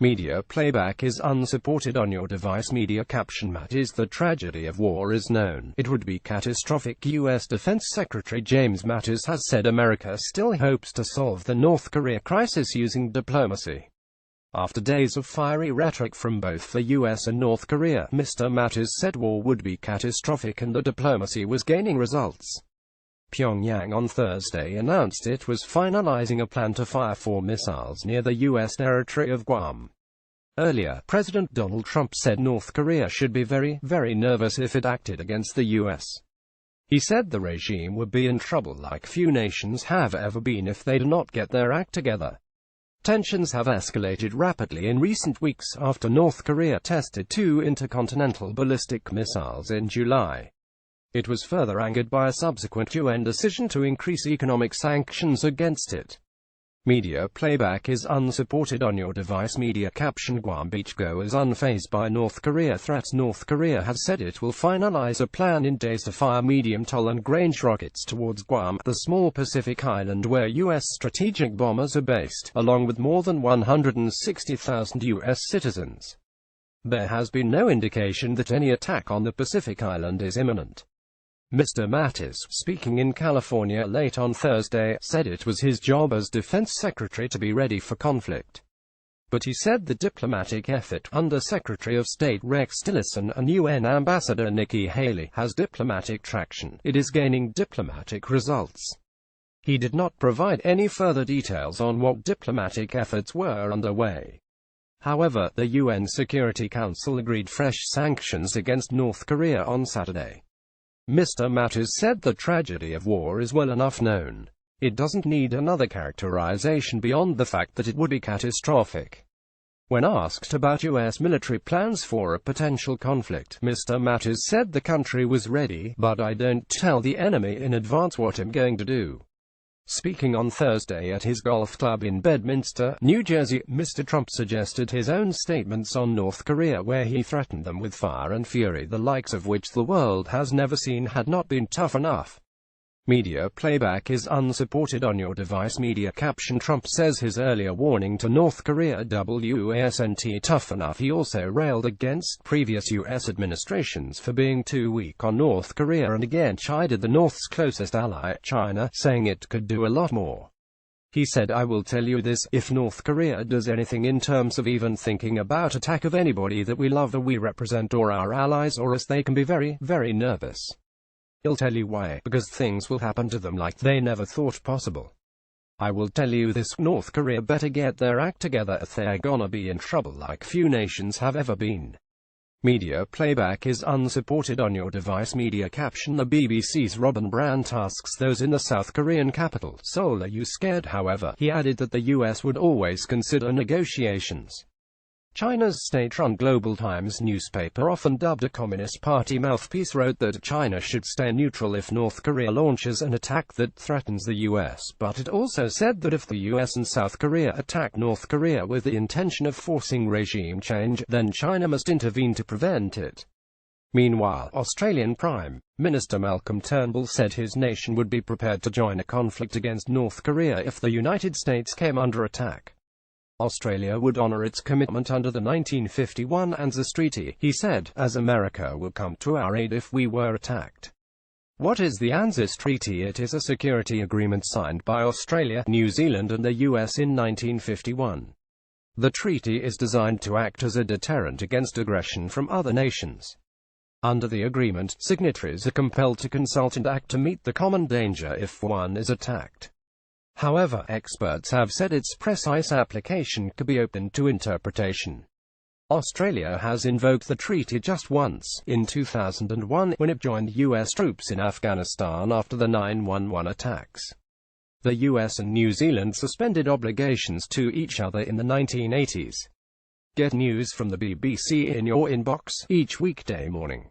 Media playback is unsupported on your device. Media caption: Mattis, the tragedy of war is known. It would be catastrophic. U.S. Defense Secretary James Mattis has said America still hopes to solve the North Korea crisis using diplomacy. After days of fiery rhetoric from both the US and North Korea, Mr. Mattis said war would be catastrophic and the diplomacy was gaining results. Pyongyang on Thursday announced it was finalizing a plan to fire 4 missiles near the U.S. territory of Guam. Earlier, President Donald Trump said North Korea should be very, very nervous if it acted against the U.S. He said the regime would be in trouble like few nations have ever been if they do not get their act together. Tensions have escalated rapidly in recent weeks after North Korea tested 2 intercontinental ballistic missiles in July. It was further angered by a subsequent UN decision to increase economic sanctions against it. Media playback is unsupported on your device. Media caption: Guam beachgoers unfazed by North Korea threats. North Korea has said it will finalize a plan in days to fire medium to long-range rockets towards Guam, the small Pacific island where U.S. strategic bombers are based, along with more than 160,000 U.S. citizens. There has been no indication that any attack on the Pacific island is imminent. Mr. Mattis, speaking in California late on Thursday, said it was his job as Defense Secretary to be ready for conflict. But he said the diplomatic effort, under Secretary of State Rex Tillerson and UN Ambassador Nikki Haley, has diplomatic traction. It is gaining diplomatic results. He did not provide any further details on what diplomatic efforts were underway. However, the UN Security Council agreed fresh sanctions against North Korea on Saturday. Mr. Mattis said the tragedy of war is well enough known. It doesn't need another characterization beyond the fact that it would be catastrophic. When asked about U.S. military plans for a potential conflict, Mr. Mattis said the country was ready, but I don't tell the enemy in advance what I'm going to do. Speaking on Thursday at his golf club in Bedminster, New Jersey, Mr. Trump suggested his own statements on North Korea where he threatened them with fire and fury the likes of which the world has never seen had not been tough enough. Media playback is unsupported on your device. Media caption: Trump says his earlier warning to North Korea wasn't tough enough. He also railed against previous U.S. administrations for being too weak on North Korea and again chided the North's closest ally, China, saying it could do a lot more. He said, "I will tell you this, if North Korea does anything in terms of even thinking about attack of anybody that we love or we represent or our allies or us, they can be very, very nervous. He'll tell you why, because things will happen to them like they never thought possible. I will tell you this, North Korea better get their act together if they're gonna be in trouble like few nations have ever been." Media playback is unsupported on your device. Media caption: The BBC's Robin Brandt asks those in the South Korean capital, Seoul, "Are you scared?" However, he added that the US would always consider negotiations. China's state-run Global Times newspaper, often dubbed a Communist Party mouthpiece, wrote that China should stay neutral if North Korea launches an attack that threatens the US, but it also said that if the US and South Korea attack North Korea with the intention of forcing regime change, then China must intervene to prevent it. Meanwhile, Australian Prime Minister Malcolm Turnbull said his nation would be prepared to join a conflict against North Korea if the United States came under attack. Australia would honor its commitment under the 1951 ANZUS Treaty, he said, as America will come to our aid if we were attacked. What is the ANZUS Treaty? It is a security agreement signed by Australia, New Zealand and the US in 1951. The treaty is designed to act as a deterrent against aggression from other nations. Under the agreement, signatories are compelled to consult and act to meet the common danger if one is attacked. However, experts have said its precise application could be open to interpretation. Australia has invoked the treaty just once, in 2001, when it joined US troops in Afghanistan after the 9/11 attacks. The US and New Zealand suspended obligations to each other in the 1980s. Get news from the BBC in your inbox each weekday morning.